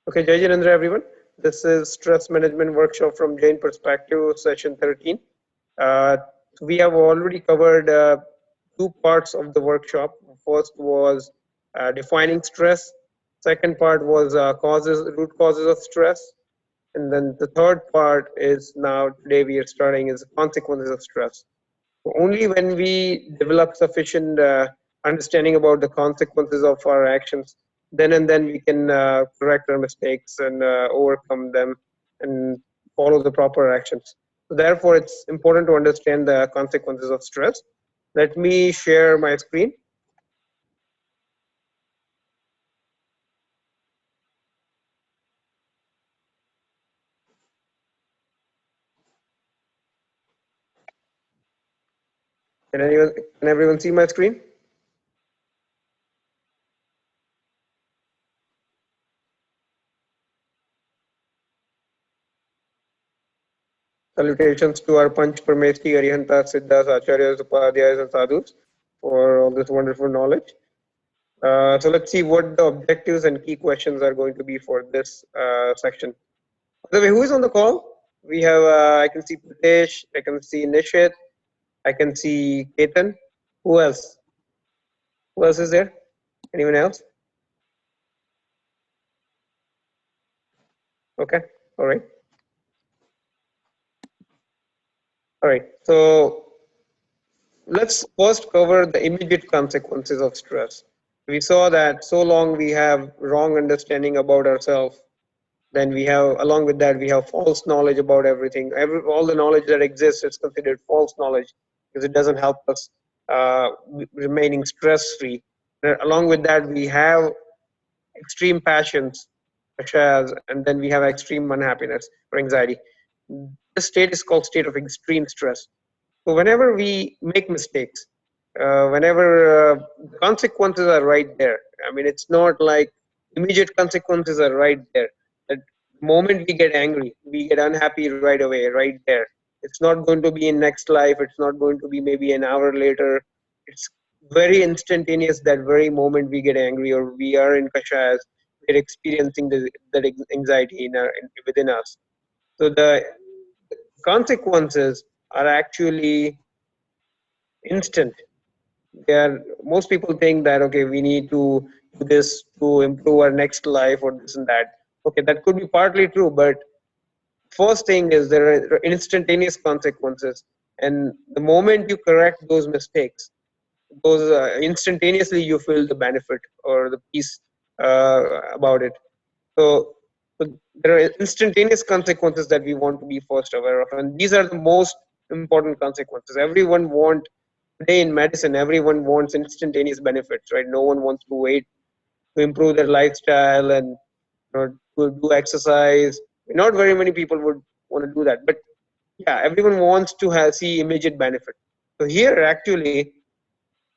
Okay, Jai Janendra, everyone. This is Stress Management Workshop from Jain Perspective, session 13. Uh, we have already covered two parts of the workshop. First was defining stress. Second part was root causes of stress. And then the third part is now today we are starting is consequences of stress. So only when we develop sufficient understanding about the consequences of our actions, then and then we can correct our mistakes and overcome them and follow the proper actions. So therefore, it's important to understand the consequences of stress. Let me share my screen. Can everyone see my screen? Salutations to our Panch Parmeshki, Arihanta, Siddhas, Acharyas, Upadhyayas, and Sadhus for all this wonderful knowledge. So let's see what the objectives and key questions are going to be for this section. By the way, who is on the call? We have, I can see Pritesh, I can see Nishit, I can see Ketan. Who else? Who else is there? Anyone else? Okay, all right. All right, so let's first cover the immediate consequences of stress. We saw that so long we have wrong understanding about ourselves, then we have, along with that, we have false knowledge about everything. All the knowledge that exists is considered false knowledge because it doesn't help us remaining stress free. Along with that, we have extreme passions, such as, and then we have extreme unhappiness or anxiety. This state is called state of extreme stress. So whenever we make mistakes, whenever the consequences are right there, I mean, it's not like immediate consequences are right there. The moment we get angry, we get unhappy right away, right there. It's not going to be in next life. It's not going to be maybe an hour later. It's very instantaneous. That very moment we get angry or we are in kashayas, we're experiencing that anxiety within us. So the consequences are actually instant. Most people think that okay, we need to do this to improve our next life or this and that. Okay, that could be partly true, but first thing is there are instantaneous consequences, and the moment you correct those mistakes, those instantaneously you feel the benefit or the peace about it. So, so there are instantaneous consequences that we want to be first aware of, and these are the most important consequences. Everyone want today in medicine, everyone wants instantaneous benefits, right? No one wants to wait to improve their lifestyle and to do exercise. Not very many people would want to do that, but yeah, everyone wants to see immediate benefit. So here, actually,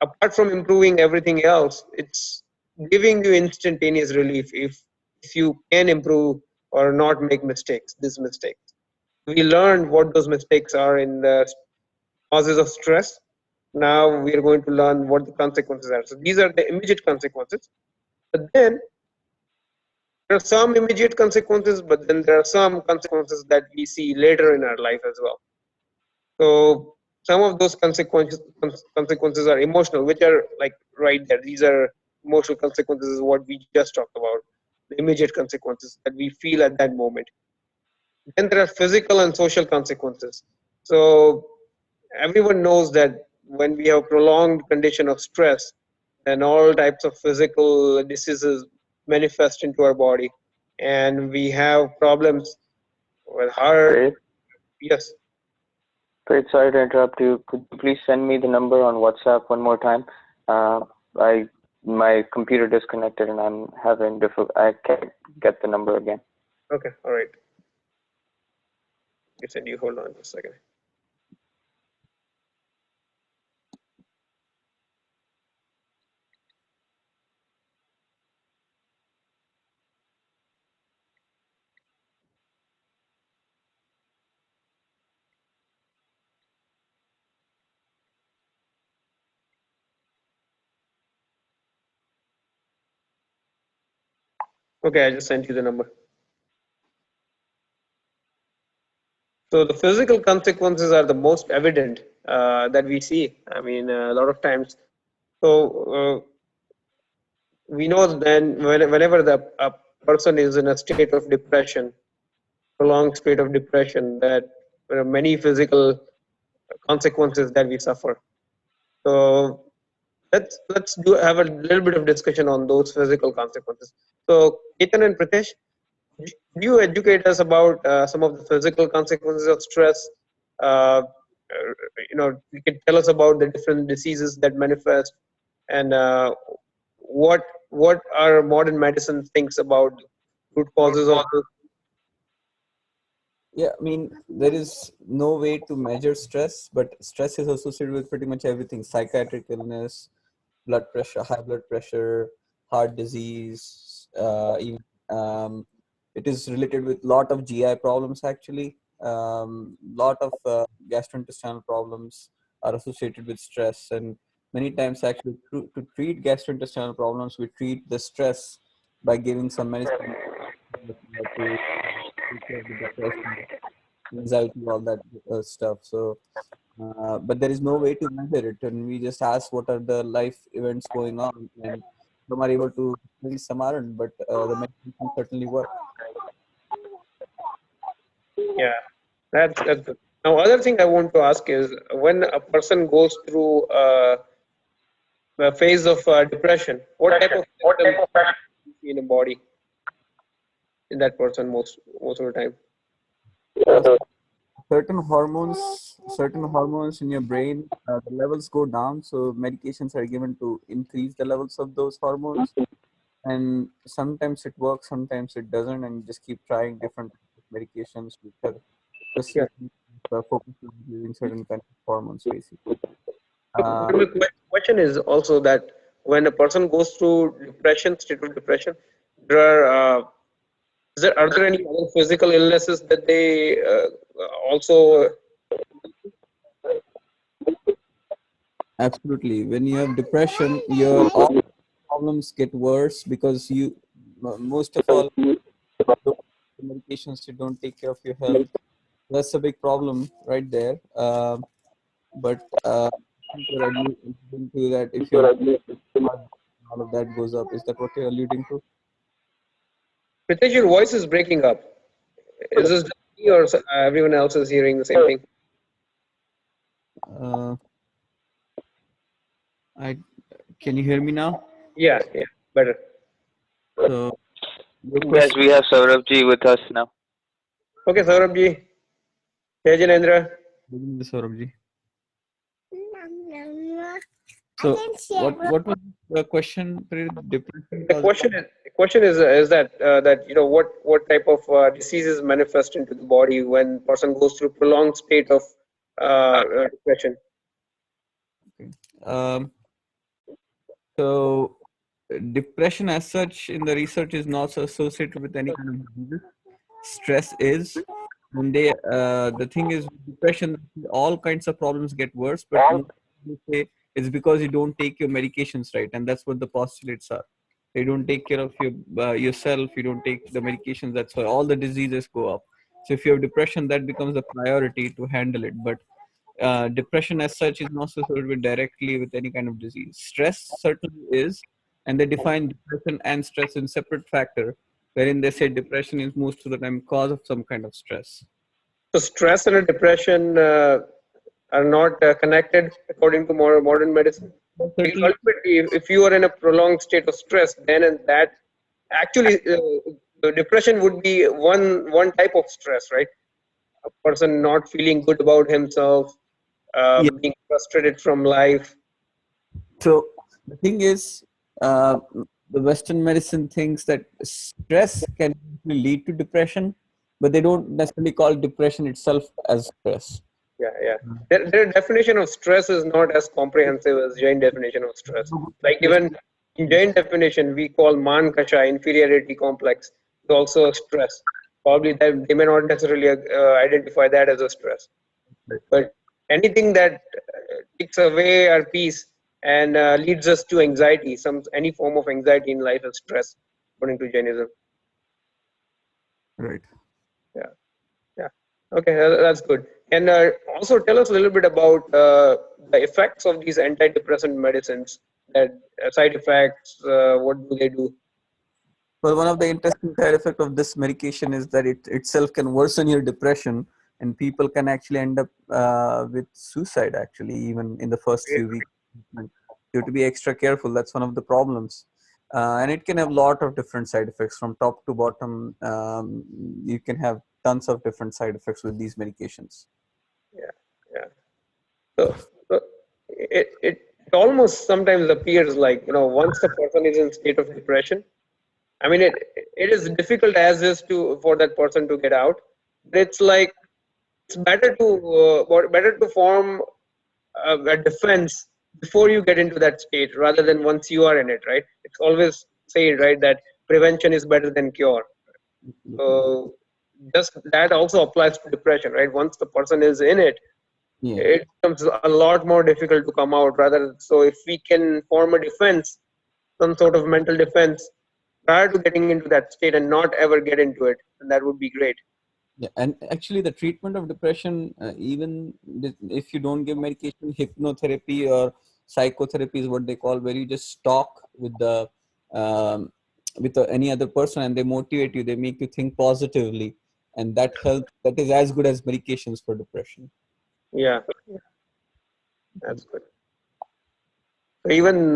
apart from improving everything else, it's giving you instantaneous relief if you can improve or not make mistakes. These mistakes, we learned what those mistakes are in the causes of stress. Now we are going to learn what the consequences are. So these are the immediate consequences. But then there are some immediate consequences, but then there are some consequences that we see later in our life as well. So some of those consequences are emotional, which are like right there. These are emotional consequences, is what we just talked about. The immediate consequences that we feel at that moment. Then there are physical and social consequences. So everyone knows that when we have prolonged condition of stress, then all types of physical diseases manifest into our body, and we have problems with heart. Great. Yes. Great. Sorry to interrupt you. Could you please send me the number on WhatsApp one more time? Uh, I my computer disconnected and I'm having difficult. I can't get the number again. Okay. All right. You said you hold on just a second. Okay, I just sent you the number. So the physical consequences are the most evident that we see. I mean, a lot of times. So we know then whenever a person is in a state of depression, prolonged state of depression, that there are many physical consequences that we suffer. So let's do have a little bit of discussion on those physical consequences. So Ketan and Pritesh, could you educate us about some of the physical consequences of stress? Uh, you can tell us about the different diseases that manifest, and what our modern medicine thinks about root causes of this. Yeah, I mean, there is no way to measure stress, but stress is associated with pretty much everything: psychiatric illness, blood pressure, high blood pressure, heart disease. Even it is related with lot of GI problems actually. Lot of gastrointestinal problems are associated with stress, and many times actually to treat gastrointestinal problems, we treat the stress by giving some medicine to take care of the depression, anxiety, all that stuff. So, but there is no way to measure it, and we just ask what are the life events going on, and some are able to explain, some aren't. But the medication certainly work. Yeah, that's good. Now, other thing I want to ask is when a person goes through a phase of depression, what type of symptoms you see in the body in that person most of the time? Uh, certain hormones in your brain, the levels go down. So medications are given to increase the levels of those hormones, and sometimes it works, sometimes it doesn't, and you just keep trying different medications which are Yeah. specifically focused on increasing certain kinds of hormones, basically. But Uh, my question is also that when a person goes through depression, state of depression, there are are there any other physical illnesses that they also? Absolutely. When you have depression, your all problems get worse because most of all, don't take medications, you don't take care of your health. That's a big problem right there. But I think you're alluding to that if your all of that goes up. Is that what you're alluding to? Pritesh, your voice is breaking up. Is this just me or everyone else is hearing the same thing? Uh, I can you hear me now? Yeah, yeah, better. So your Yes, question, we have Saurabh with us now. Okay, Saurabh ji, Jai Jinendra. Saurabh. So what was the question? Depression causes. The question is that what type of diseases manifest into the body when person goes through prolonged state of depression. Okay. So depression as such in the research is not associated with any kind of disease. Stress is, and the thing is with depression, all kinds of problems get worse, but most people say it's because you don't take your medications right, and that's what the postulates are. You don't take care of yourself, you don't take the medications, that's why all the diseases go up. So if you have depression, that becomes a priority to handle it. But depression as such is not associated with directly with any kind of disease. Stress certainly is, and they define depression and stress in separate factor, wherein they say depression is most of the time cause of some kind of stress. So stress and depression are not connected according to modern medicine. Because Certainly, ultimately, if you are in a prolonged state of stress, then and that actually the depression would be one type of stress, right? A person not feeling good about himself, yeah. being frustrated from life. So the thing is, the Western medicine thinks that stress can lead to depression, but they don't necessarily call depression itself as stress. Yeah, yeah. Their definition of stress is not as comprehensive as Jain definition of stress. Like even in Jain definition, we call man kasha, inferiority complex, is also a stress. Probably they may not necessarily identify that as a stress, but anything that takes away our peace and leads us to anxiety, any form of anxiety in life is stress, according to Jainism. Right. Yeah, yeah. Okay, that's good. And also tell us a little bit about the effects of these antidepressant medicines. That side effects, what do they do? Well, one of the interesting side effects of this medication is that it itself can worsen your depression, and people can actually end up with suicide. Actually, even in the first few weeks, you have to be extra careful. That's one of the problems, and it can have a lot of different side effects from top to bottom. You can have tons of different side effects with these medications. Yeah, yeah. So it almost sometimes appears like, once the person is in state of depression, I mean, it is difficult as is to for that person to get out. But it's like it's better to form a defense before you get into that state rather than once you are in it, right? It's always said, right, that prevention is better than cure. So just that also applies to depression, right? Once the person is in it, Yeah. it becomes a lot more difficult to come out. Rather, so if we can form a defense, some sort of mental defense prior to getting into that state and not ever get into it, then that would be great. Yeah, and actually, the treatment of depression, even if you don't give medication, hypnotherapy or psychotherapy is what they call, where you just talk um, with any other person, and they motivate you, they make you think positively, and that helps. That is as good as medications for depression. Yeah, that's good. So even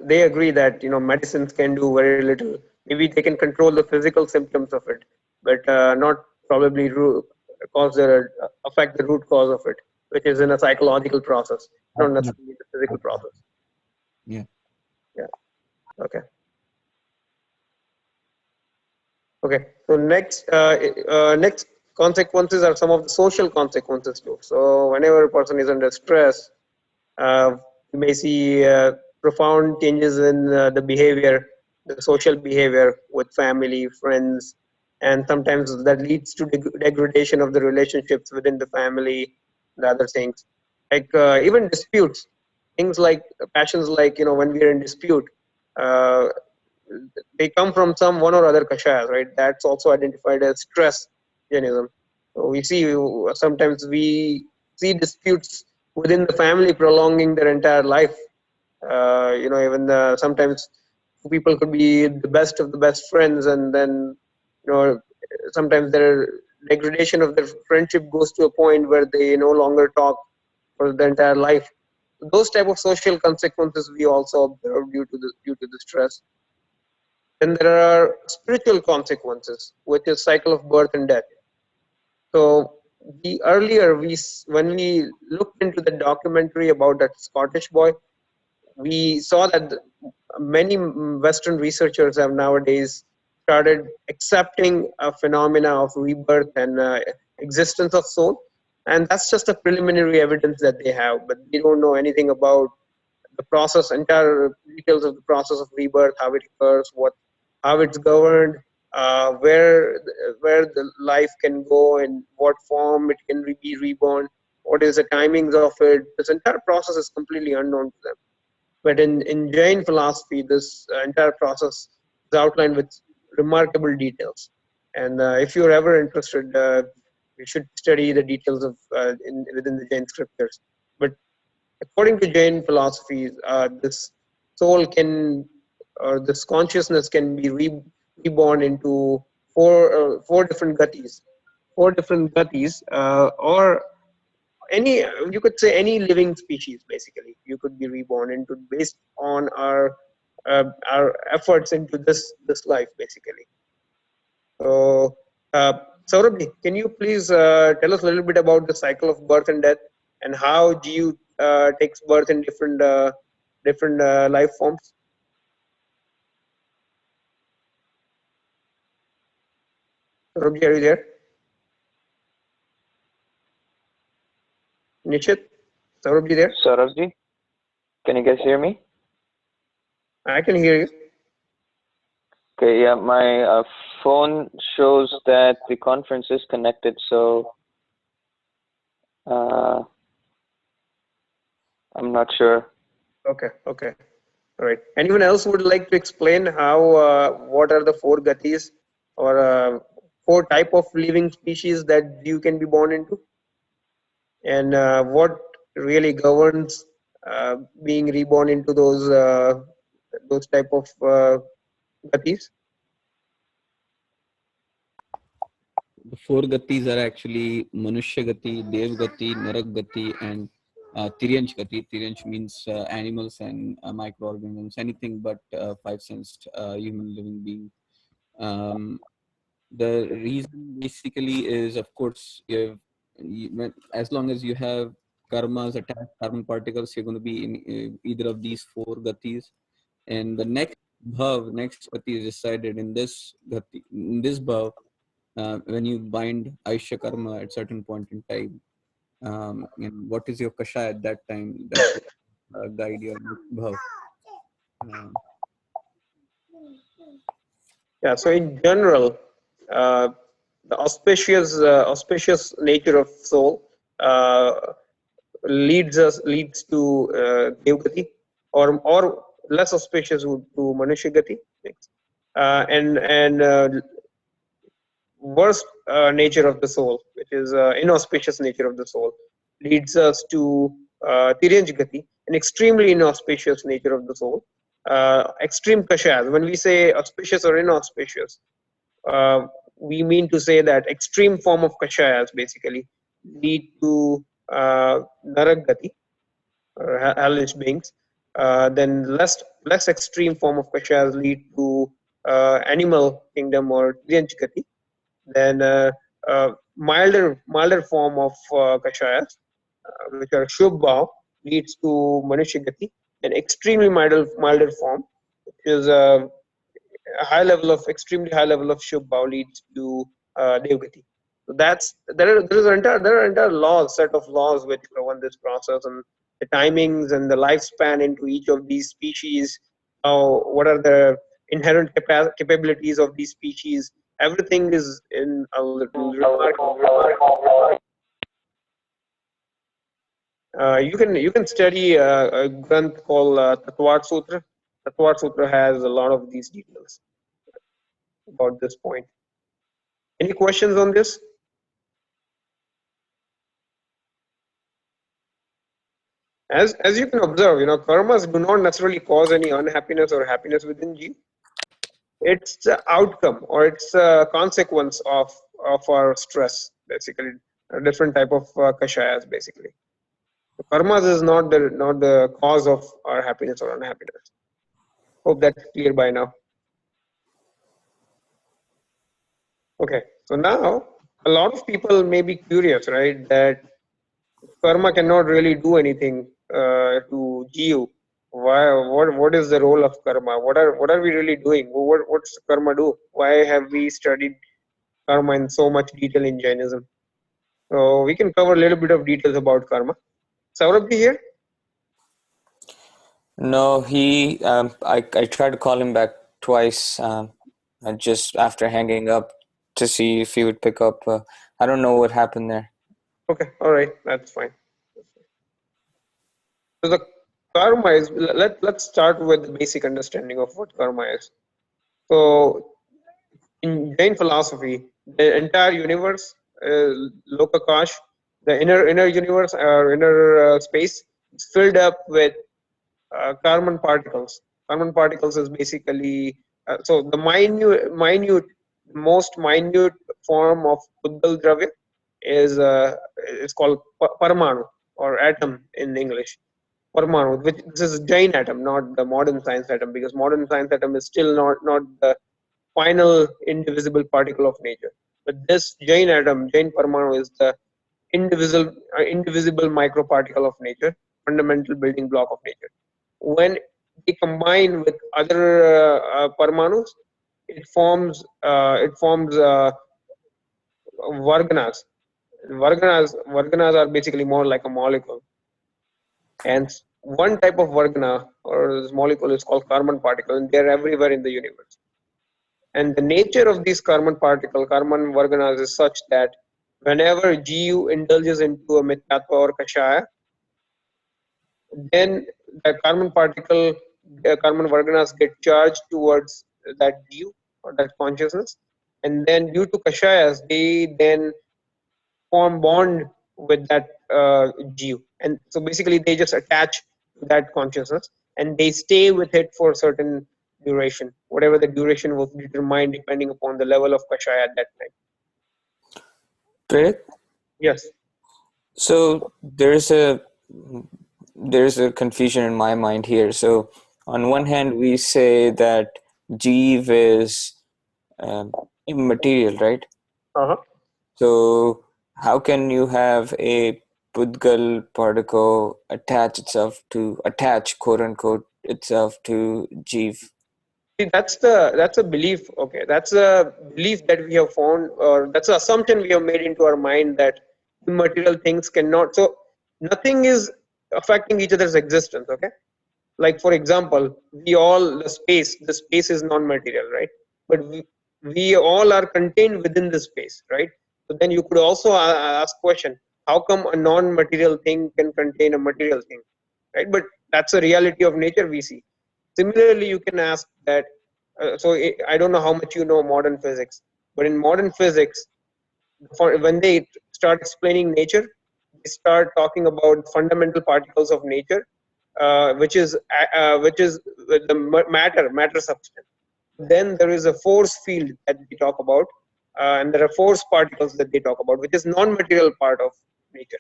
they agree that medicines can do very little. Maybe they can control the physical symptoms of it, but not probably affect the root cause of it, which is in a psychological process, not Absolutely. necessarily the physical process. Yeah. Yeah. Okay. Okay. So next consequences are some of the social consequences too. So whenever a person is under stress, uh, you may see profound changes in the behavior, the social behavior with family, friends, and sometimes that leads to degradation of the relationships within the family, the other things. Like even disputes, things like passions, like when we are in dispute, uh, they come from some one or other kashayas, right? That's also identified as stress Jainism. So we see sometimes we see disputes within the family prolonging their entire life. Even sometimes people could be the best of the best friends, and then sometimes their degradation of their friendship goes to a point where they no longer talk for the entire life. Those type of social consequences we also observe due to the stress. Then there are spiritual consequences, which is cycle of birth and death. So the earlier when we looked into the documentary about that Scottish boy, we saw that many Western researchers have nowadays started accepting a phenomena of rebirth and existence of soul, and that's just a preliminary evidence that they have, but they don't know anything about the process, entire details of the process of rebirth, how it occurs, how it's governed, where the life can go, in what form it can be reborn, what is the timings of it. This entire process is completely unknown to them. But in Jain philosophy, this entire process is outlined with remarkable details. And if you're ever interested, you should study the details of within the Jain scriptures. But according to Jain philosophy, this soul can, or this consciousness can be reborn into four different gatis, or any, you could say any living species. Basically, you could be reborn into based on our efforts into this life, basically. So, Saurabh, can you please tell us a little bit about the cycle of birth and death, and how GU takes birth in different life forms? Saurabh, are you there? Nishit, Saurabh, there? Saurabhji, can you guys hear me? I can hear you. Okay, yeah, my phone shows that the conference is connected, so uh, I'm not sure. Okay, okay, all right. Anyone else would like to explain how what are the four gatis, or four type of living species that you can be born into, and what really governs being reborn into those type of gatis. The four gatis are actually Manushya Gati, Dev Gati, Narak Gati, and Tiryansh Gati. Tiryansh means animals and microorganisms, anything but five-sensed human living being. Um, the reason basically is, of course, as long as you have karmas attached, carbon particles, you're going to be in either of these four gatis. And the next next gati is decided in this gati, in this bhav, when you bind Aisha karma at certain point in time. And what is your kasha at that time? That will guide your next bhav. Um, Yeah. So in general, uh, the auspicious nature of soul uh, leads to Devgati, or less auspicious to Manushya and worst nature of the soul, which is inauspicious nature of the soul, leads us to Tiryanj Gati, an extremely inauspicious nature of the soul. Extreme kashas. When we say auspicious or inauspicious, uh, we mean to say that extreme form of kashayas basically lead to Narak Gati, or hellish beings. Then less extreme form of kashayas lead to animal kingdom or Tiryanj Gati. Then milder form of kashayas, which are Shubha, leads to Manushya an extremely milder form, which is a high level of extremely high level of Shubha leads to Devgati. So there are entire laws, set of laws which govern this process, and the timings and the lifespan into each of these species. What are the inherent capabilities of these species? Everything is in a remarkable. You can study a granth called Tatwar Sutra. Tatwar Sutra has a lot of these details about this point. Any questions on this? As you can observe, karmas do not necessarily cause any unhappiness or happiness within you. It's the outcome or it's a consequence of our stress, basically. A different type of kashayas, basically. So karmas is not the cause of our happiness or unhappiness. Hope that's clear by now. Okay, so now a lot of people may be curious, right? That karma cannot really do anything to Jiu. Why? What is the role of karma? What are we really doing? What's karma do? Why have we studied karma in so much detail in Jainism? So we can cover a little bit of details about karma. Saurabh here? No, I tried to call him back twice, just after hanging up to see if he would pick up. I don't know what happened there. Okay, all right, that's fine. So the karma is let's start with the basic understanding of what karma is. So in Jain philosophy, the entire universe, Lokakash, the inner universe or inner space, is filled up with carbon particles. Carbon particles is basically so the most minute form of Uddal Dravya is it's called Paramanu or atom in English. Paramanu, which this is Jain atom, not the modern science atom, because modern science atom is still not the final indivisible particle of nature. But this Jain atom, Jain Paramanu, is the indivisible microparticle of nature, fundamental building block of nature. When they combine with other Paramanus, it forms Varganas. Varganas are basically more like a molecule. And one type of Vargana or this molecule is called carbon particle, and they're everywhere in the universe. And the nature of these carbon particle, carbon varganas, is such that whenever GU indulges into a mithyatva or kashaya, then the carbon particle, carbon varganas get charged towards that GU or that consciousness, and then due to kashayas, they then form bond with that jeev, and so basically they just attach to that consciousness and they stay with it for a certain duration, whatever the duration was determined depending upon the level of kashaya at that time. Prerit? Yes. So there's a confusion in my mind here. So on one hand, we say that Jeev is immaterial, right? Uh-huh. So how can you have a Pudgal particle attach quote unquote itself to Jeev? See, that's a belief. Okay, that's a belief that we have found, or that's an assumption we have made into our mind that immaterial things cannot. So nothing is affecting each other's existence. Okay, like for example, the space is non-material, right? But we all are contained within the space, right? So then you could also ask question: how come a non-material thing can contain a material thing, right? But that's a reality of nature we see. Similarly, you can ask that. I don't know how much you know modern physics, but in modern physics, when they start explaining nature, they start talking about fundamental particles of nature, which is the matter substance. Then there is a force field that they talk about, and there are force particles that they talk about, which is non-material part of nature.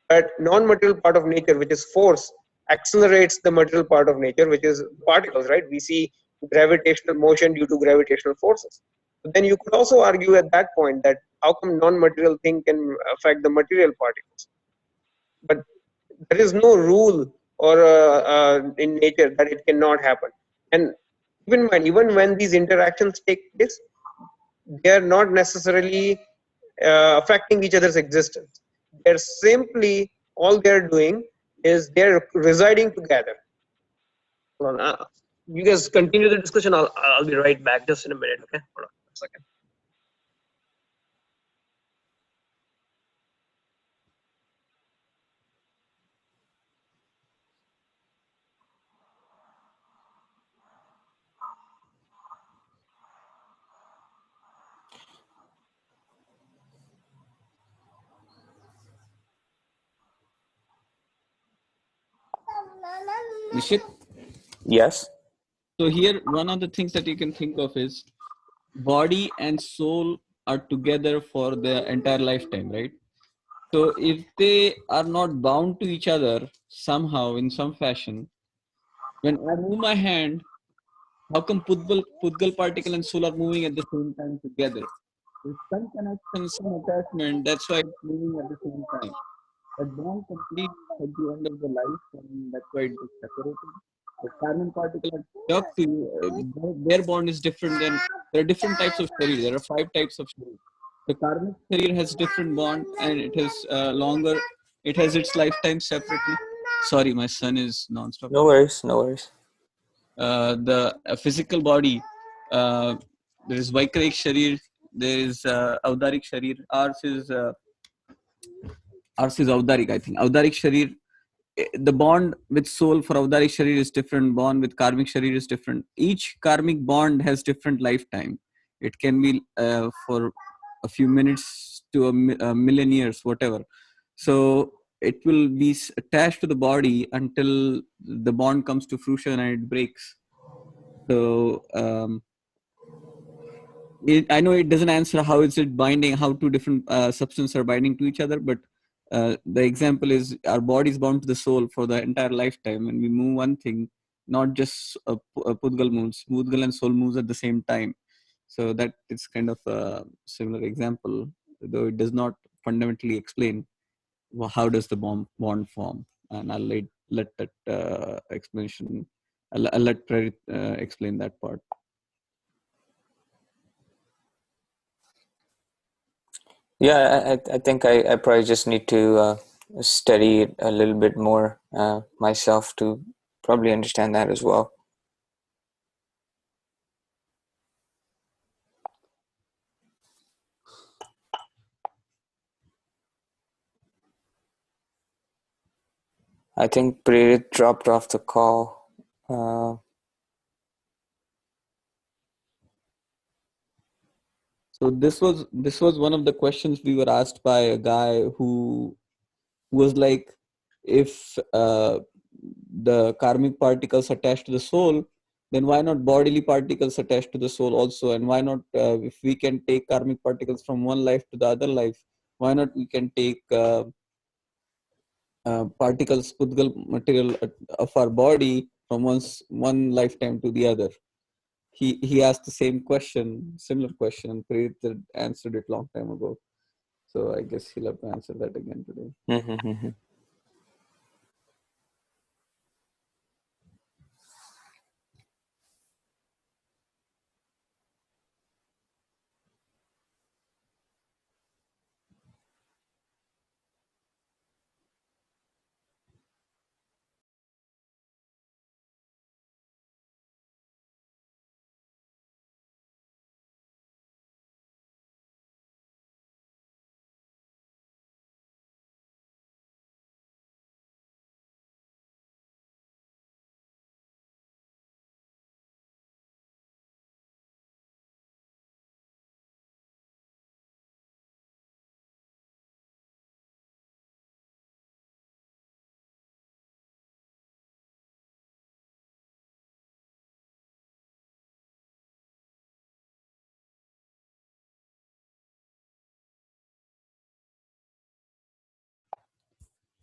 That non-material part of nature, which is force, accelerates the material part of nature, which is particles, right? We see gravitational motion due to gravitational forces. So then you could also argue at that point that how come non-material thing can affect the material particles? But there is no rule or in nature that it cannot happen. And even when these interactions take place, they are not necessarily affecting each other's existence. They're simply all they're doing is they're residing together. Hold on, you guys continue the discussion. I'll be right back just in a minute. Okay, hold on a second. Nishit? Yes. So here, one of the things that you can think of is body and soul are together for their entire lifetime, right? So if they are not bound to each other somehow in some fashion, when I move my hand, how come Pudgal particle and soul are moving at the same time together? There's some connection, some attachment. That's why it's moving at the same time. That bond completes at the end of the life, and that's why it gets separated. The carbon particle that talk to you, their bond is different than there are different types of sharir. There are 5 types of sharir. The karmic sharir has different bond and it is longer. It has its lifetime separately. Sorry, my son is non-stop. No worries. No worries. The physical body, there is Vaikraik Sharir, there is Avdarik Sharir. Ours is Avdarik, I think. Avdarik Sharir, the bond with soul for Avdarik Sharir is different, bond with karmic Sharir is different. Each karmic bond has different lifetime. It can be for a few minutes to a million years, whatever. So it will be attached to the body until the bond comes to fruition and it breaks. So I know it doesn't answer how is it binding, how two different substances are binding to each other, but the example is our body is bound to the soul for the entire lifetime. When we move one thing, not just a Pudgal moves, Pudgal and soul moves at the same time. So that is kind of a similar example, though it does not fundamentally explain how does the bond form. And I'll let that explanation. I'll let Prerit explain that part. Yeah, I think I probably just need to study it a little bit more myself to probably understand that as well. I think Prerit dropped off the call. So this was one of the questions we were asked by a guy who was like, if the karmic particles attached to the soul, then why not bodily particles attached to the soul also? And why not, if we can take karmic particles from one life to the other life, why not we can take particles, pudgal material of our body from one lifetime to the other? He asked the same question, similar question, and Preet had answered it long time ago. So I guess he'll have to answer that again today. Mm-hmm.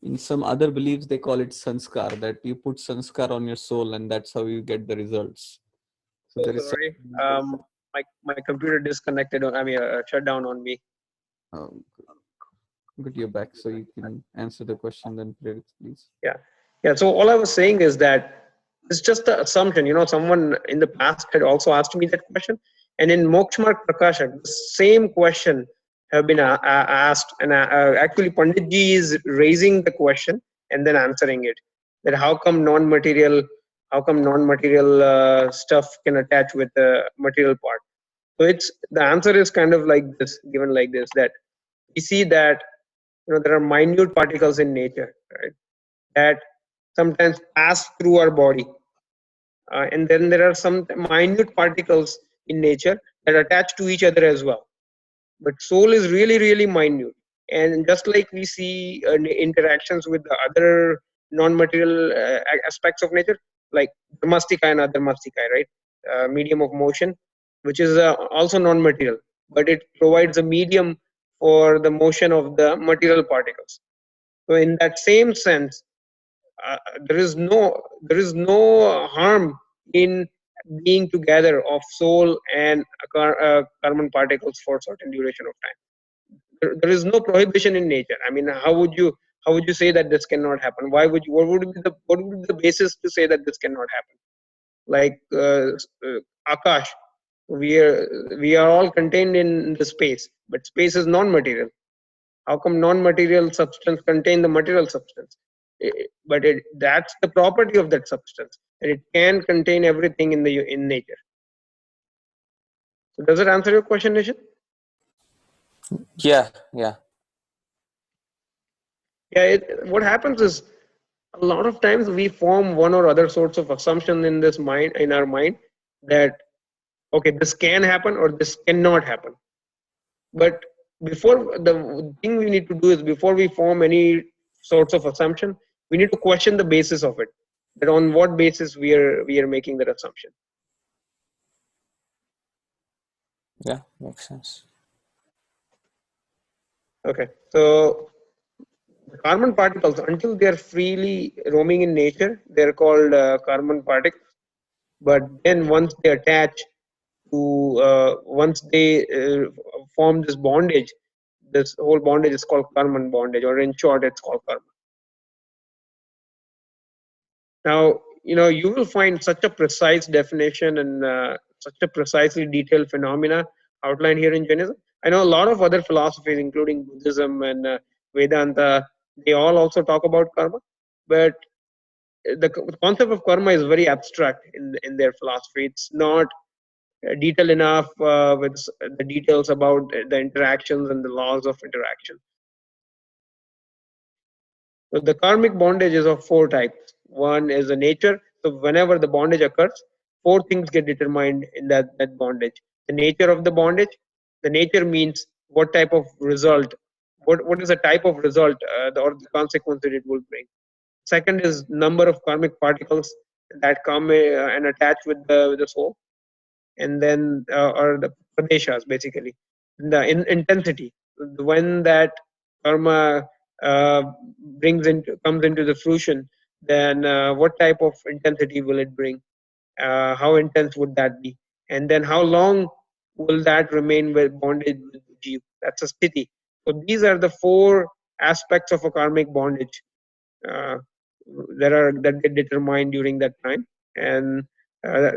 In some other beliefs, they call it sanskar, that you put sanskar on your soul and that's how you get the results. So So there is sorry, my computer disconnected. Shut down on me. um, good, you're back, so you can answer the question then, please. Yeah, yeah. So all I was saying is that it's just the assumption. Someone in the past had also asked me that question, and in Mokshmark Prakashak, the same question have been asked, and actually Panditji is raising the question and then answering it. That how come non-material stuff can attach with the material part. So the answer is kind of like this, given like this, that we see that there are minute particles in nature, right? That sometimes pass through our body. And then there are some minute particles in nature that attach to each other as well. But soul is really, really minute. And just like we see interactions with the other non-material aspects of nature, like dharmastika and adharmastika, right? Medium of motion, which is also non-material, but it provides a medium for the motion of the material particles. So in that same sense, uh, there is no harm in being together of soul and carbon particles for certain duration of time. There is no prohibition in nature. I mean, how would you say that this cannot happen? What would be the basis to say that this cannot happen? Like Akash, we are all contained in the space, but space is non-material. How come non-material substance contain the material substance? But that's the property of that substance, and it can contain everything in nature. So does it answer your question, Nishan? Yeah, yeah. Yeah. What happens is, a lot of times we form one or other sorts of assumption in our mind, that okay, this can happen or this cannot happen. But the thing we need to do is, before we form any sorts of assumption, we need to question the basis of it. That on what basis we are making that assumption. Yeah, makes sense. Okay, so the carbon particles, until they are freely roaming in nature, they are called carbon particles. But then once they form this bondage, this whole bondage is called carbon bondage, or in short, it's called karma. Now, you will find such a precise definition and such a precisely detailed phenomena outlined here in Jainism. I know a lot of other philosophies, including Buddhism and Vedanta, they all also talk about karma. But the concept of karma is very abstract in their philosophy. It's not detailed enough with the details about the interactions and the laws of interaction. So the karmic bondage is of four types. One is the nature. So whenever the bondage occurs, four things get determined in that bondage: the nature of the bondage, The nature means what type of result, what is the type of result or the consequence that it will bring. Second is number of karmic particles that come and attach with the soul, and then or the pradeshas basically, the intensity when that karma uh, comes into the fruition, then what type of intensity will it bring, how intense would that be, and then how long will that remain with bondage with the jeev. That's a sthiti. So these are the four aspects of a karmic bondage uh, that get determined during that time, and uh,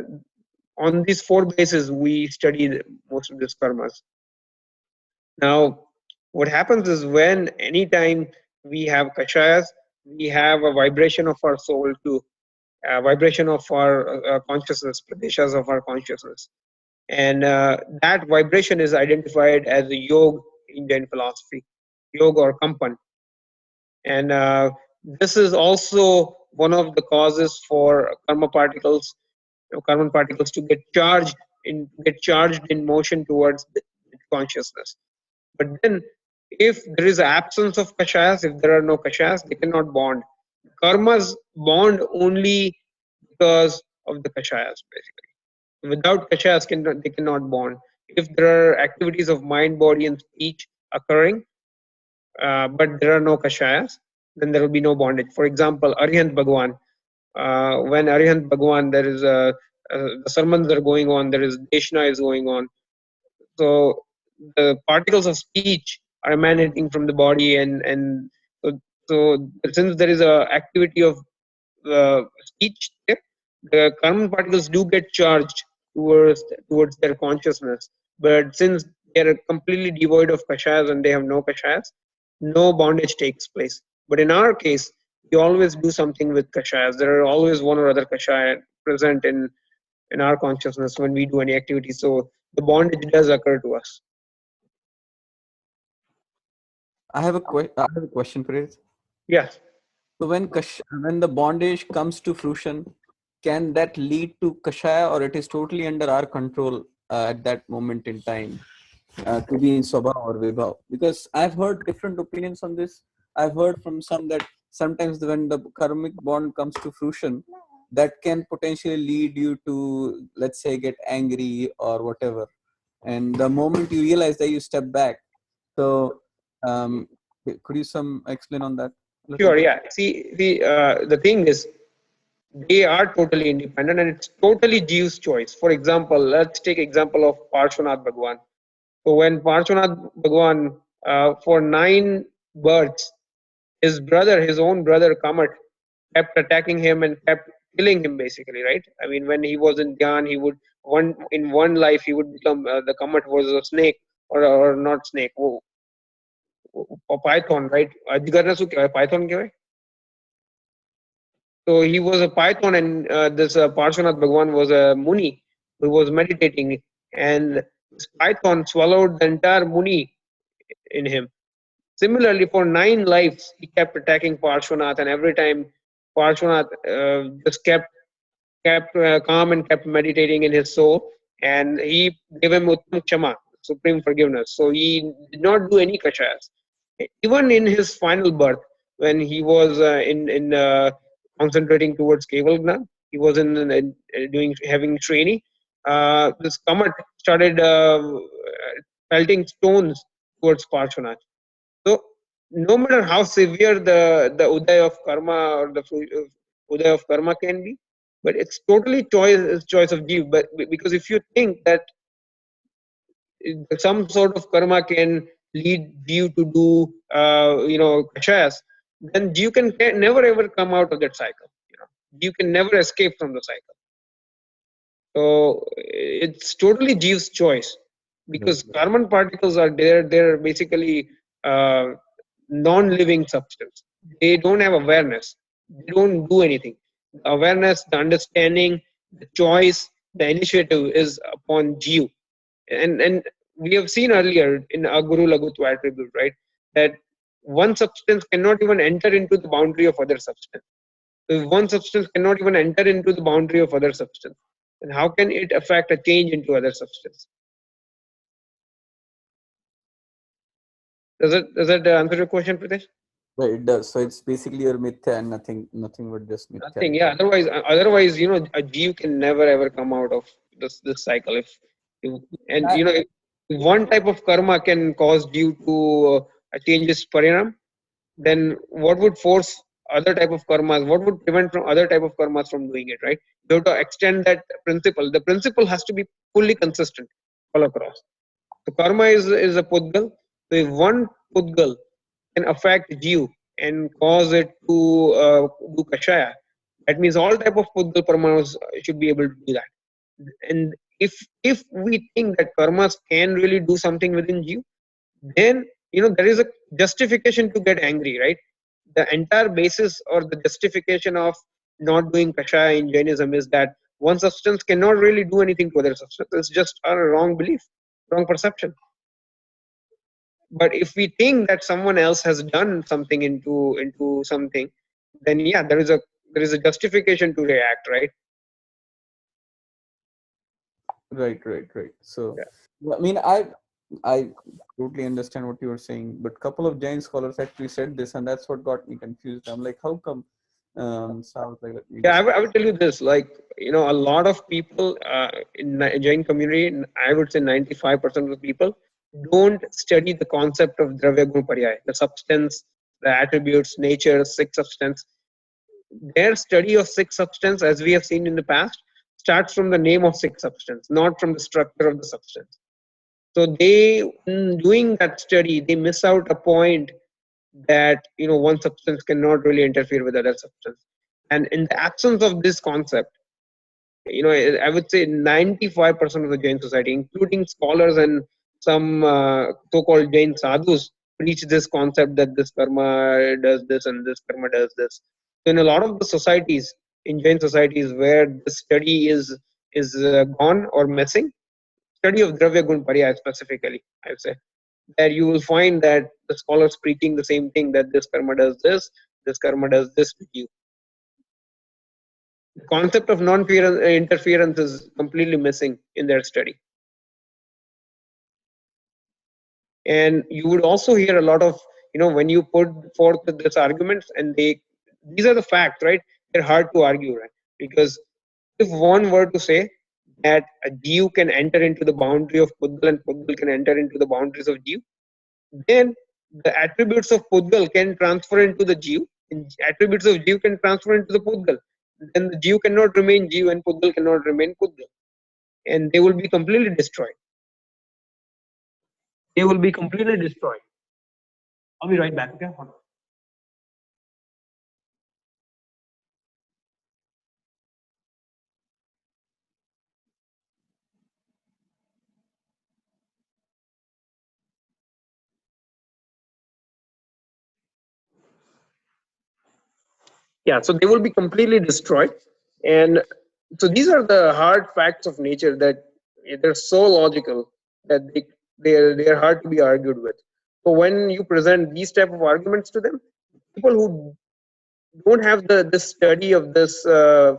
on these four bases we study most of these karmas. Now what happens is when anytime we have kashayas, we have a vibration of our soul too, a vibration of our consciousness, pradeshas of our consciousness, and that vibration is identified as a yog in Jain philosophy, yog or kampan. And this is also one of the causes for carbon particles to get charged in motion towards the consciousness. But then, if there is absence of kashayas, if there are no kashayas, they cannot bond. Karmas bond only because of the kashayas, basically. Without kashayas, they cannot bond. If there are activities of mind, body, and speech occurring, but there are no kashayas, then there will be no bondage. For example, Arihant Bhagwan. When Arihant Bhagwan, there is the sermons are going on, there is Deshna is going on. So the particles of speech are emanating from the body, and so since there is a activity of speech, the carbon particles do get charged towards their consciousness. But since they are completely devoid of kashayas and they have no kashayas, no bondage takes place. But in our case, we always do something with kashayas. There are always one or other kashaya present in our consciousness when we do any activity. So the bondage does occur to us. I have a question for it. Yes. So when the bondage comes to fruition, can that lead to kashaya, or it is totally under our control at that moment in time to be in Sobha or Vibhav? Because I've heard different opinions on this. I've heard from some that sometimes when the karmic bond comes to fruition, that can potentially lead you to, let's say, get angry or whatever. And the moment you realize that, you step back. So, could you explain on that a little Sure. bit? Yeah. See, the thing is, they are totally independent, and it's totally Jiv's choice. For example, let's take example of Parshvanath Bhagwan. So when Parshvanath Bhagwan, for 9 births, his own brother Kamat, kept attacking him and kept killing him, basically, right? I mean, when he was in Dhyan, he would in one life he would become the Kamat was a snake, or not snake, or python, right? Ajgarna શું કહેવાય? Python કહેવાય? So he was a python, and this Parshvanath Bhagwan was a Muni who was meditating, and this python swallowed the entire Muni in him. Similarly, for 9 lives, he kept attacking Parshvanath, and every time Parshvanath just kept calm and kept meditating in his soul, and he gave him Uttam Kshama, supreme forgiveness. So he did not do any kashayas. Even in his final birth, when he was in concentrating towards Keval Gnan, he was in doing having training. This Kamat started pelting stones towards Parshvanath. So no matter how severe the uday of karma or the uday of karma can be, but it's totally choice of jiv. But because if you think that some sort of karma can lead jiv to do kashayas, then jiv can never ever come out of that cycle. Jiv can never escape from the cycle. So it's totally jiv's choice, because carbon particles are there. They're basically non-living substance. They don't have awareness. They don't do anything. The awareness, the understanding, the choice, the initiative is upon jiv. And we have seen earlier in Aguru Lagutva attribute, right, that one substance cannot even enter into the boundary of other substance. If one substance cannot even enter into the boundary of other substance, then how can it affect a change into other substance? Does that answer your question, Pritesh? Right, it does. So it's basically your mithya and nothing but just mithya. Nothing. Yeah. Otherwise, a Jeev can never ever come out of this cycle. If and I- if one type of karma can cause Jeev to change his parinam, then what would force other type of karmas? What would prevent from other type of karmas from doing it? Right? You have to extend that principle. The principle has to be fully consistent all across. So karma is a pudgal. So if one pudgal can affect Jeev and cause it to do kashaya, that means all type of pudgal paramanas should be able to do that. And if we think that karmas can really do something within Jeev, then there is a justification to get angry, right? The entire basis or the justification of not doing kashaya in Jainism is that one substance cannot really do anything to other substance. It's just a wrong belief, wrong perception. But if we think that someone else has done something into something, then yeah, there is a justification to react, right? Right. So, Yeah. I mean, I totally understand what you were saying, but couple of Jain scholars actually said this, and that's what got me confused. I'm like, how come? So I was like, let me Yeah, just. I would tell you this, like, a lot of people in Jain community, I would say 95% of the people don't study the concept of Dravya Gun Paryay, the substance, the attributes, nature, six substance. Their study of six substance, as we have seen in the past, starts from the name of six substance, not from the structure of the substance. So they, in doing that study, they miss out a point that one substance cannot really interfere with other substance. And in the absence of this concept, I would say 95% of the Jain society, including scholars and some so-called Jain sadhus, preach this concept that this karma does this and this karma does this. So in a lot of the societies, in Jain societies where the study is gone or missing, study of Dravya Gun Paryay specifically, I would say, there you will find that the scholars preaching the same thing, that this karma does this to you. The concept of non-interference is completely missing in their study. And you would also hear a lot of, when you put forth this arguments, and these are the facts, right? They're hard to argue, right? Because if one were to say that a Jeev can enter into the boundary of Pudgal and Pudgal can enter into the boundaries of Jeev, then the attributes of Pudgal can transfer into the Jeev, and attributes of Jeev can transfer into the Pudgal. Then the Jeev cannot remain Jeev and Pudgal cannot remain Pudgal. And they will be completely destroyed. They will be completely destroyed. I'll be right back. Okay. Hold on. Yeah, so they will be completely destroyed. And so these are the hard facts of nature that they're so logical that they are hard to be argued with. So when you present these type of arguments to them, people who don't have this study of this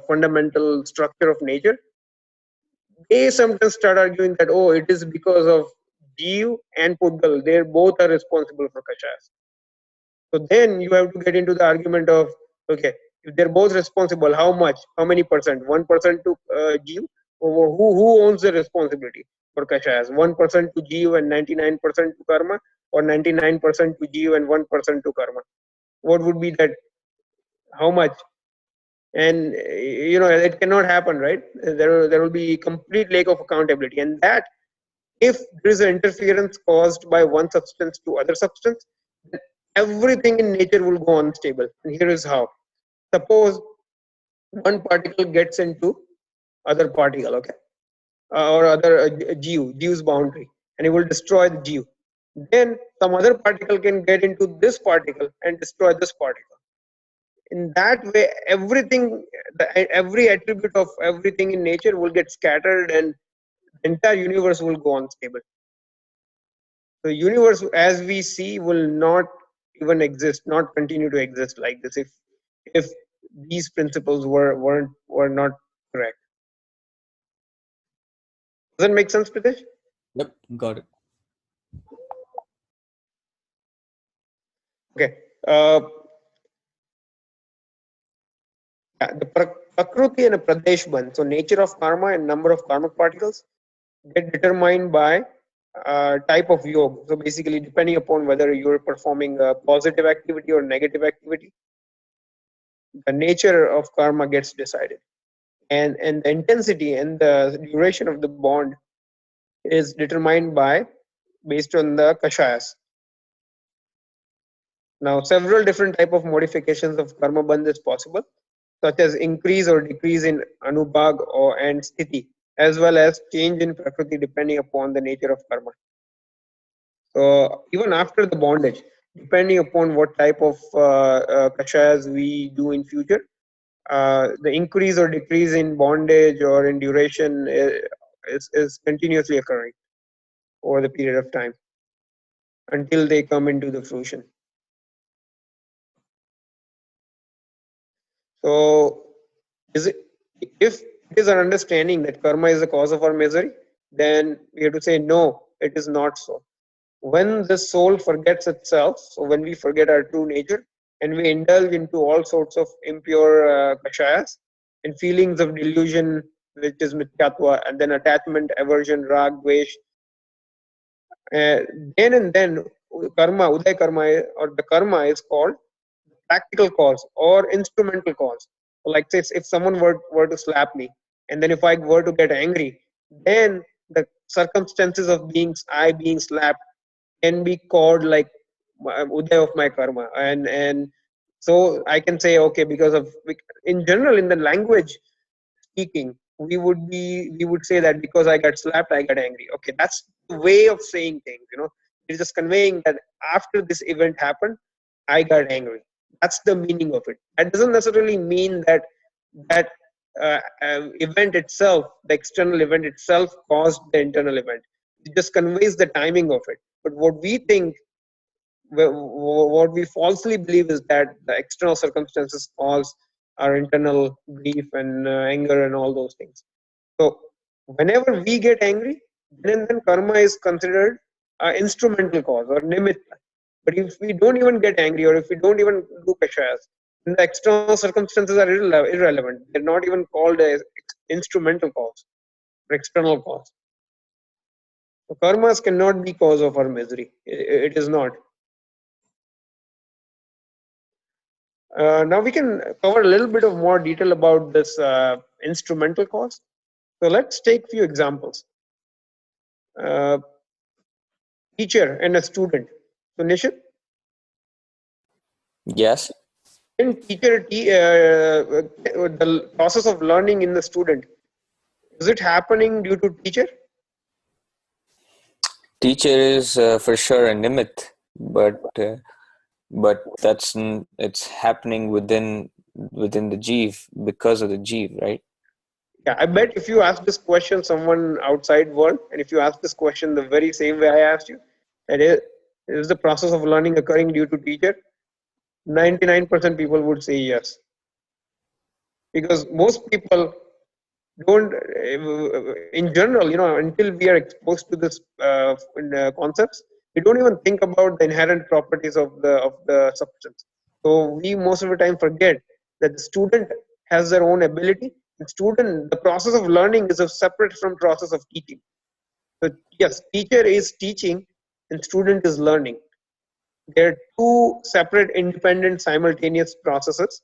fundamental structure of nature, they sometimes start arguing that, oh, it is because of Jeev and Pudgal, they both are responsible for Kashas. So then you have to get into the argument of, okay, if they're both responsible, how much, how many percent? 1% to Jeev? Or who owns the responsibility for Kashas? 1% to Jeev and 99% to Karma, or 99% to Jeev and 1% to Karma? What would be that? How much? And it cannot happen, right? There will be complete lack of accountability, and that if there is an interference caused by one substance to other substance, then everything in nature will go unstable. And here is how. Suppose one particle gets into other particle, okay, or other Jeev's boundary, and it will destroy the Jeev. Then some other particle can get into this particle and destroy this particle. In that way, every attribute of everything in nature will get scattered, and the entire universe will go unstable. The universe as we see will not even exist, not continue to exist like this, if these principles were not correct. Does that make sense, Pritesh? Yep, got it. Okay. The Prakriti and a Pradesh Bandh, so nature of karma and number of karmic particles, get determined by type of yoga. So basically, depending upon whether you're performing a positive activity or negative activity, the nature of karma gets decided, and the intensity and the duration of the bond is determined by based on the kashayas. Now, several different type of modifications of karma bandh is possible, such as increase or decrease in anubhag or and sthiti, as well as change in prakriti depending upon the nature of karma. So even after the bondage, depending upon what type of kashayas we do in future, the increase or decrease in bondage or in duration is continuously occurring over the period of time until they come into the fruition. So, is it if it is our understanding that karma is the cause of our misery, then we have to say no, it is not so. When the soul forgets itself, so when we forget our true nature and we indulge into all sorts of impure kashayas and feelings of delusion, which is mithyatva, and then attachment, aversion, rag, dvesh, uh, then and then karma, uday karma, or the karma is called practical cause or instrumental cause. Like say if someone were to slap me, and then if I were to get angry, then the circumstances of being slapped can be called like uday of my karma, and so I can say okay, because of in general in the language speaking, we would say that because I got slapped, I got angry. Okay, that's the way of saying things. It's just conveying that after this event happened, I got angry. That's the meaning of it. That doesn't necessarily mean that that event itself, the external event itself, caused the internal event. It just conveys the timing of it. But what we think, what we falsely believe is that the external circumstances cause our internal grief and anger and all those things. So whenever we get angry, then and then karma is considered instrumental cause or nimitta. But if we don't even get angry or if we don't even do kashayas, then the external circumstances are irrelevant. They're not even called as instrumental cause or external cause. So karmas cannot be cause of our misery. It is not. Now we can cover a little bit of more detail about this instrumental cause. So let's take few examples. Uh, Teacher and a student. So Nishit, Yes. in the process of learning in the student, is it happening due to teacher? Teacher is for sure a nimit, but it's happening within the jeev because of the jeev, right? Yeah, I bet if you ask this question someone outside world, and if you ask this question the very same way I asked you, that is the process of learning occurring due to teacher? 99% people would say yes, because most people don't in general, until we are exposed to this concepts, we don't even think about the inherent properties of the substance. So we most of the time forget that the student has their own ability, and student, the process of learning is a separate from process of teaching. So yes, teacher is teaching and student is learning. They're two separate, independent, simultaneous processes,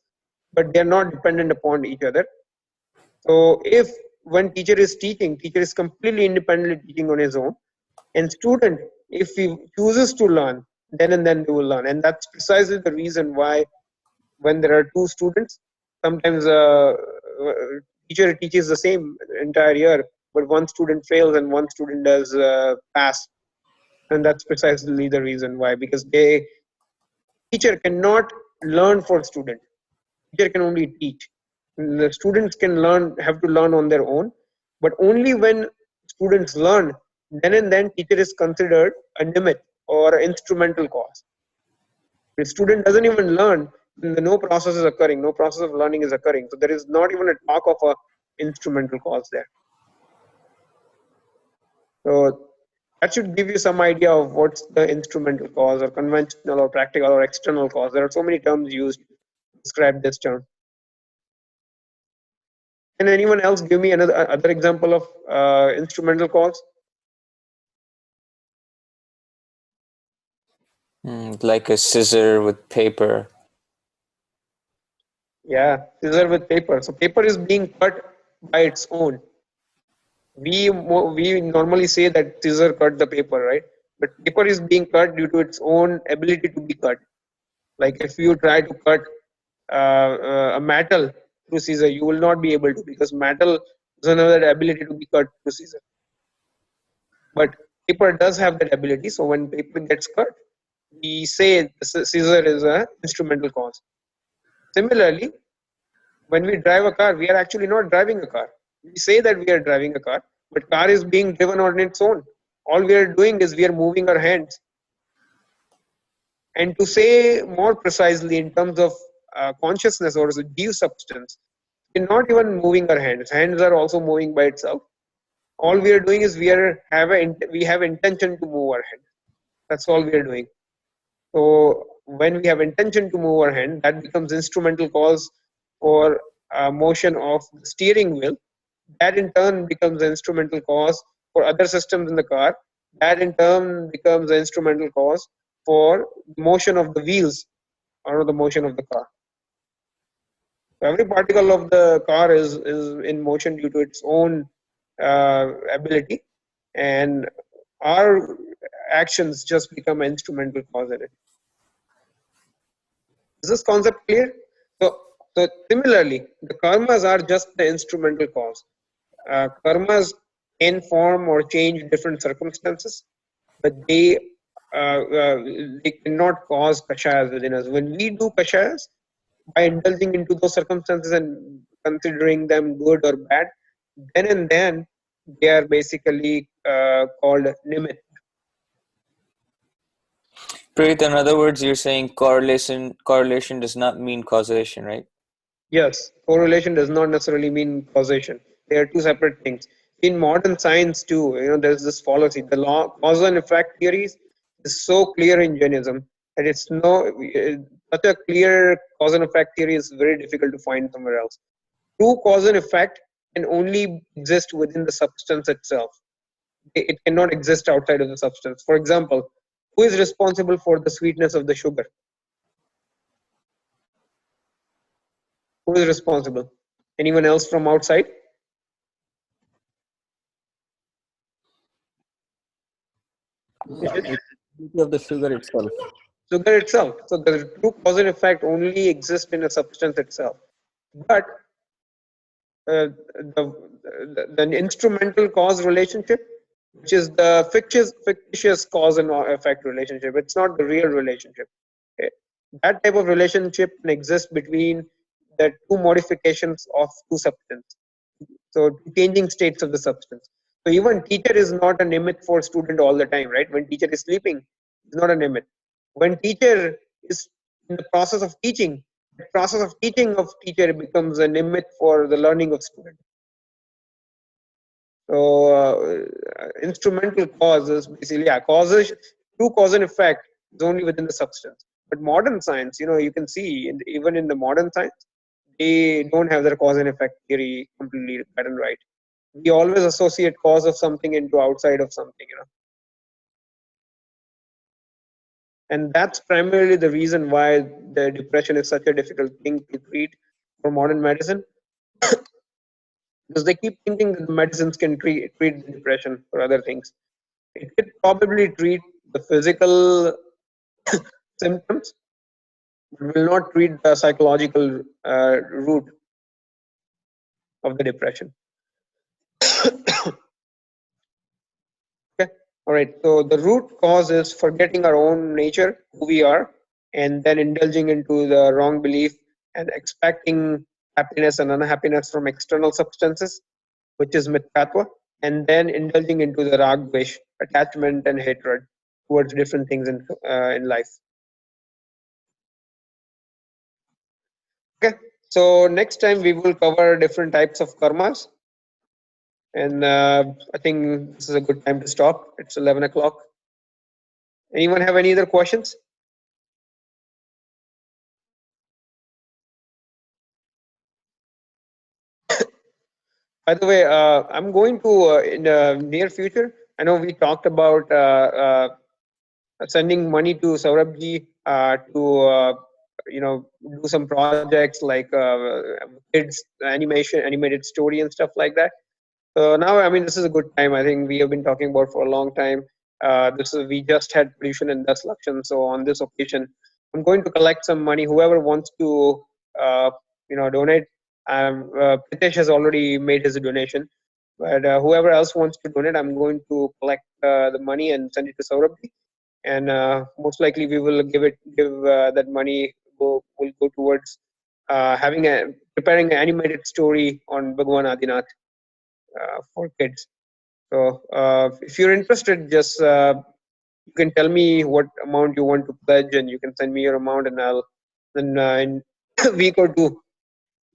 but they're not dependent upon each other. So if when teacher is teaching, teacher is completely independently teaching on his own, and student, if he chooses to learn, then and then they will learn, and that's precisely the reason why when there are two students, sometimes teacher teaches the same entire year, but one student fails and one student does pass, and that's precisely the reason why, because teacher cannot learn for student. Teacher can only teach. The students can have to learn on their own, but only when students learn, then and then teacher is considered a nimit or instrumental cause. If student doesn't even learn, then no process is occurring, no process of learning is occurring. So there is not even a talk of a instrumental cause there. So That should give you some idea of what's the instrumental cause or conventional or practical or external cause. There are so many terms used to describe this term. Can anyone else give me another other example of instrumental cause? Like a scissor with paper. Yeah, scissor with paper. So paper is being cut by its own. We normally say that scissor cut the paper, right? But paper is being cut due to its own ability to be cut. Like if you try to cut a metal through scissor, you will not be able to, because metal doesn't have that ability to be cut through scissor. But paper does have that ability. So when paper gets cut, we say the scissor is an instrumental cause. Similarly, when we drive a car, we are actually not driving a car. We say that we are driving a car, but car is being driven on its own. All we are doing is we are moving our hands. And to say more precisely in terms of consciousness or due substance, we're not even moving our hands. Hands are also moving by itself. All we are doing is we have intention to move our hand. That's all we are doing. So when we have intention to move our hand, that becomes instrumental cause for motion of the steering wheel. That in turn becomes the instrumental cause for other systems in the car. That in turn becomes the instrumental cause for motion of the wheels or the motion of the car. So every particle of the car is in motion due to its own ability, and our actions just become an instrumental cause in it. Is this concept clear? So similarly, the karmas are just the instrumental cause. Karmas can form or change different circumstances, but they cannot cause kashayas within us. When we do kashayas, by indulging into those circumstances and considering them good or bad, then and then they are basically called nimit. Preet, in other words, you're saying correlation does not mean causation, right? Yes, correlation does not necessarily mean causation. They are two separate things. In modern science too, there's this fallacy. The law, cause and effect theories is so clear in Jainism that it's such a clear cause and effect theory is very difficult to find somewhere else. True cause and effect can only exist within the substance itself. It cannot exist outside of the substance. For example, who is responsible for the sweetness of the sugar? Who is responsible? Anyone else from outside? It's beauty of the sugar itself. Sugar itself. So the true cause and effect only exist in a substance itself. But the instrumental cause relationship, which is the fictitious cause and effect relationship, it's not the real relationship. Okay? That type of relationship can exist between the two modifications of two substances. So changing states of the substance. So even teacher is not a nimit for student all the time, right? When teacher is sleeping, it's not a nimit. When teacher is in the process of teaching, the process of teaching of teacher becomes a nimit for the learning of student. So instrumental cause is basically causation. True cause and effect is only within the substance. But modern science, you can see even in the modern science, they don't have their cause and effect theory completely cut and right. We always associate cause of something into outside of something, and that's primarily the reason why the depression is such a difficult thing to treat for modern medicine, because they keep thinking that the medicines can treat the depression or other things. It could probably treat the physical symptoms, but will not treat the psychological root of the depression. Okay. All right. So the root cause is forgetting our own nature, who we are, and then indulging into the wrong belief and expecting happiness and unhappiness from external substances, which is mittatva, and then indulging into the rag wish, attachment and hatred towards different things in life. Okay. So next time we will cover different types of karmas. And I think this is a good time to stop. It's 11 o'clock. Anyone have any other questions? By the way, I'm going to in the near future. I know we talked about sending money to Saurabh to do some projects like kids animation, animated story, and stuff like that. So now, I mean, this is a good time. I think we have been talking about for a long time. This is we just had pollution and dust collection. So on this occasion, I'm going to collect some money. Whoever wants to, donate. Pritesh has already made his donation, but whoever else wants to donate, I'm going to collect the money and send it to Saurabh, and most likely we will give that money will go towards having a preparing an animated story on Bhagwan Adinath for kids. So if you're interested, just you can tell me what amount you want to pledge, and you can send me your amount, and I'll then in a week or two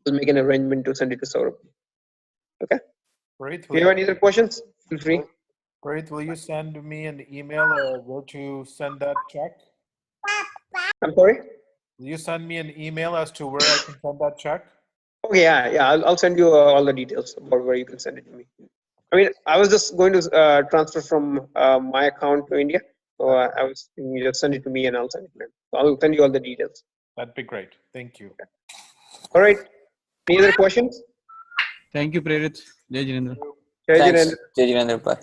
we'll make an arrangement to send it to Saurabh. Okay. Great. If you have any other questions, feel free. Great. Will you send me an email or where to send that check? I'm sorry. Will you send me an email as to where I can send that check? Okay, yeah. I'll send you all the details about where you can send it to me. I mean, I was just going to transfer from my account to India, so I was thinking you just send it to me and I'll send it to him. So I'll send you all the details. That'd be great. Thank you. All right. Any other questions? Thank you, Prerit. Jai Jinendra. Jai Thanks, Jinendra. Jai Jinendra. Bye.